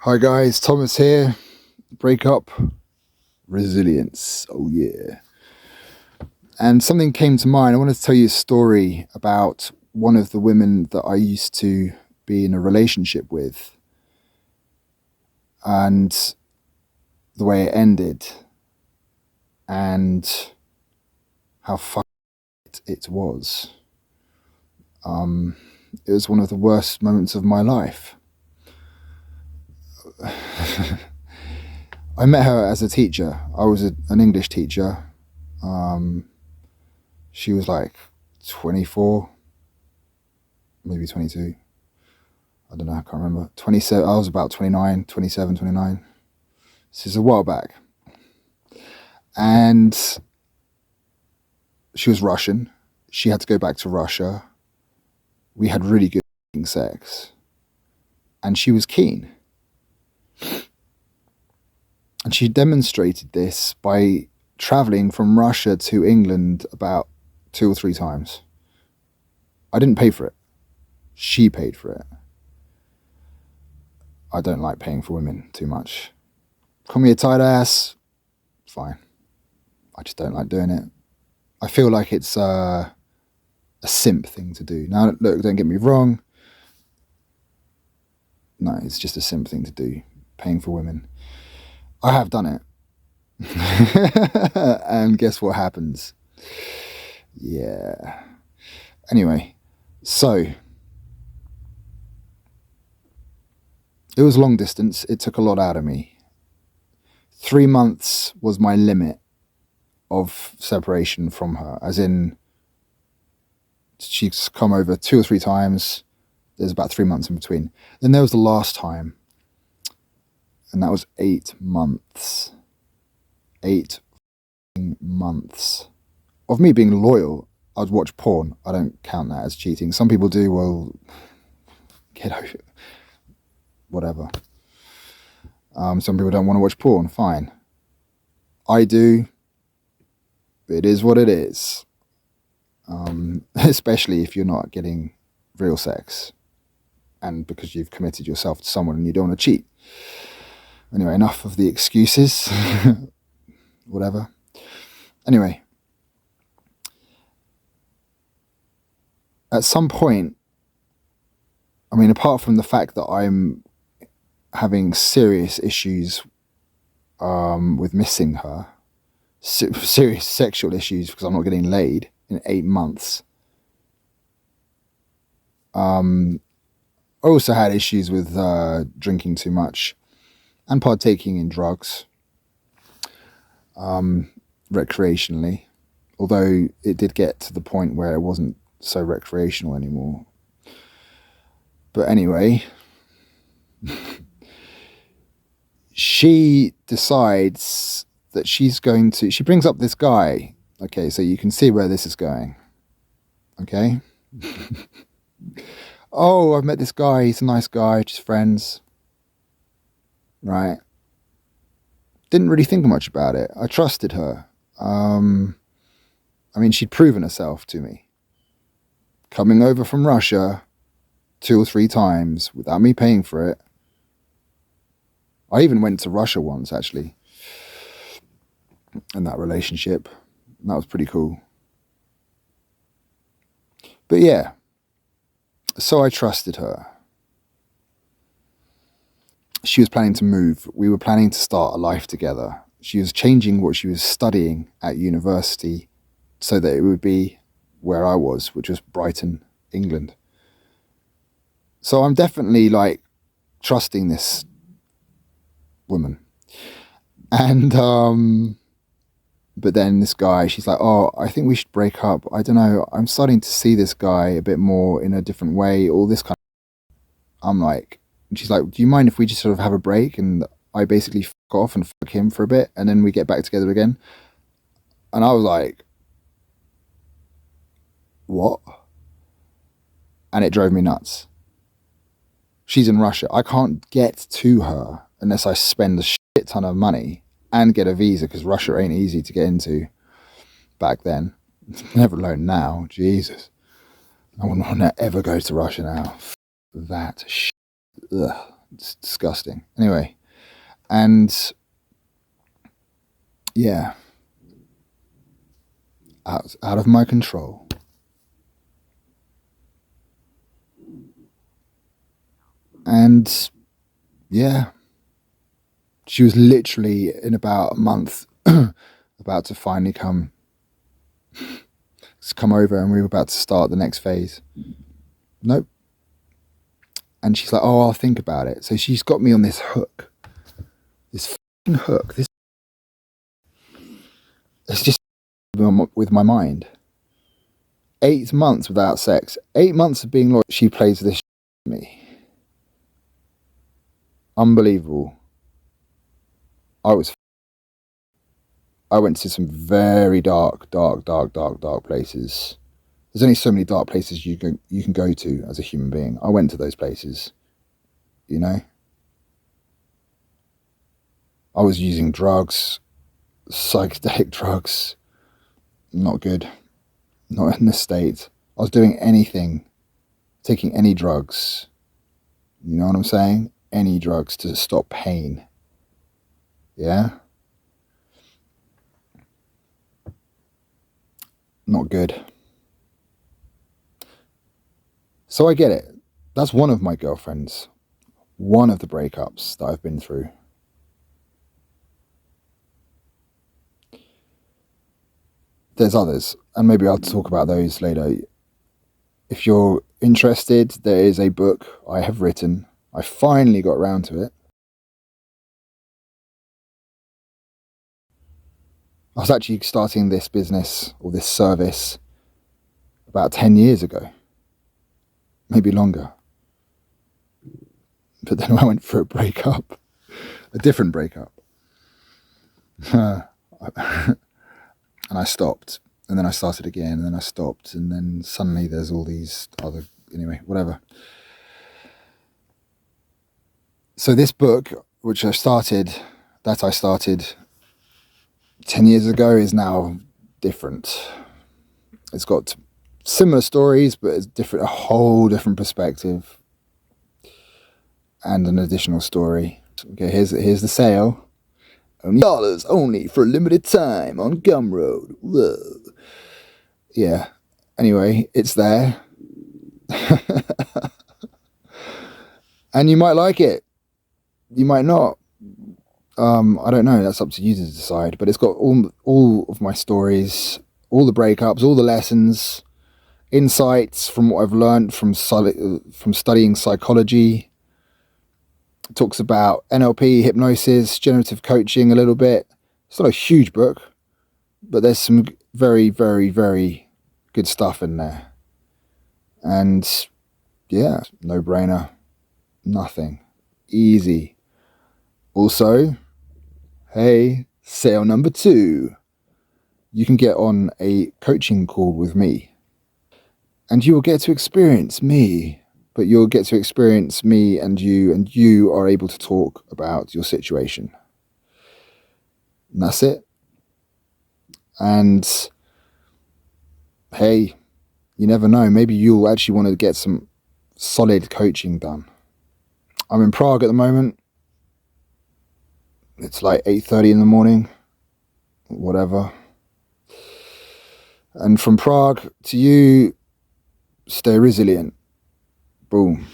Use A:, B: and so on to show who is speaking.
A: Hi guys, Thomas here. Breakup, resilience. Oh yeah. And something came to mind. I wanted to tell you a story about one of the women that I used to be in a relationship with and the way it ended and how fucked it was. It was one of the worst moments of my life. I met her as a teacher. I was an English teacher. She was like 24, maybe 22. I don't know, I can't remember. 27, I was about 29, 27, 29. This is a while back. And she was Russian. She had to go back to Russia. We had really good sex. And she was keen. And she demonstrated this by traveling from Russia to England about 2 or 3 times. I didn't pay for it. She paid for it. I don't like paying for women too much. Call me a tight ass, fine. I just don't like doing it. I feel like it's a simp thing to do. Now, look, don't get me wrong. No, it's just a simp thing to do, paying for women. I have done it. And guess what happens? Yeah. Anyway, so it was long distance. It took a lot out of me. 3 months was my limit of separation from her, as in she's come over 2 or 3 times. There's about 3 months in between. Then there was the last time, and that was 8 months. 8 months of me being loyal. I'd watch porn. I don't count that as cheating. Some people do. Well, get over it. Whatever. Some people don't want to watch porn. Fine. I do. It is what it is. Especially if you're not getting real sex and because you've committed yourself to someone and you don't want to cheat. Anyway, enough of the excuses. Whatever. Anyway, at some point, I mean, apart from the fact that I'm having serious issues with missing her, serious sexual issues because I'm not getting laid in 8 months. I also had issues with drinking too much and partaking in drugs recreationally, although it did get to the point where it wasn't so recreational anymore. But anyway, she decides that she brings up this guy. Okay, so you can see where this is going. Okay. Oh, I've met this guy. He's a nice guy, just friends. Right. Didn't really think much about it. I trusted her. I mean, she'd proven herself to me. Coming over from Russia 2 or 3 times without me paying for it. I even went to Russia once, actually, in that relationship. That was pretty cool. But yeah, so I trusted her. She was planning to move. We were planning to start a life together. She was changing what she was studying at university so that it would be where I was, which was Brighton, England. So I'm definitely like trusting this woman. And but then this guy, she's like, oh, I think we should break up. I don't know. I'm starting to see this guy a bit more in a different way, all this kind of. I'm like, and she's like, do you mind if we just sort of have a break and I basically fuck off and fuck him for a bit and then we get back together again? And I was like, what? And it drove me nuts. She's in Russia. I can't get to her unless I spend a shit ton of money and get a visa, because Russia ain't easy to get into back then. Never alone now. Jesus. I wouldn't want to ever go to Russia now. That shit. Ugh. It's disgusting. Anyway, and yeah, out of my control. And yeah, she was literally in about a month about to finally come over, and we were about to start the next phase. Nope. And she's like, oh, I'll think about it. So she's got me on this hook. This hook. It's just with my mind. 8 months without sex. 8 months of being loyal. She plays this with me. Unbelievable. I went to some very dark places. There's only so many dark places you can go to as a human being. I went to those places, you know. I was using drugs, psychedelic drugs. Not good. Not in this state. I was doing anything, taking any drugs. You know what I'm saying? Any drugs to stop pain. Yeah? Not good. So I get it. That's one of my girlfriends. One of the breakups that I've been through. There's others, and maybe I'll talk about those later. If you're interested, there is a book I have written. I finally got around to it. I was actually starting this business or this service about 10 years ago, maybe longer. But then I went for a breakup, a different breakup. And I stopped, and then I started again, and then I stopped, and then suddenly there's all these other, anyway, whatever. So this book, which I started 10 years ago, is now different. It's got similar stories, but it's different, a whole different perspective, and an additional story. Okay, here's the sale. Only $, only for a limited time on Gumroad. Whoa. Yeah. Anyway, it's there. And you might like it. You might not. I don't know. That's up to you to decide. But it's got all of my stories, all the breakups, all the lessons, insights from what I've learned from studying psychology. It talks about NLP, hypnosis, generative coaching a little bit. It's not a huge book, but there's some very, very, very good stuff in there. And yeah, no brainer. Nothing. Easy. Also, hey, sale number 2. You can get on a coaching call with me. And you will get to experience me. But you'll get to experience me and you are able to talk about your situation. And that's it. And hey, you never know. Maybe you'll actually want to get some solid coaching done. I'm in Prague at the moment. It's like 8:30 in the morning. Whatever. And from Prague to you, stay resilient. Boom.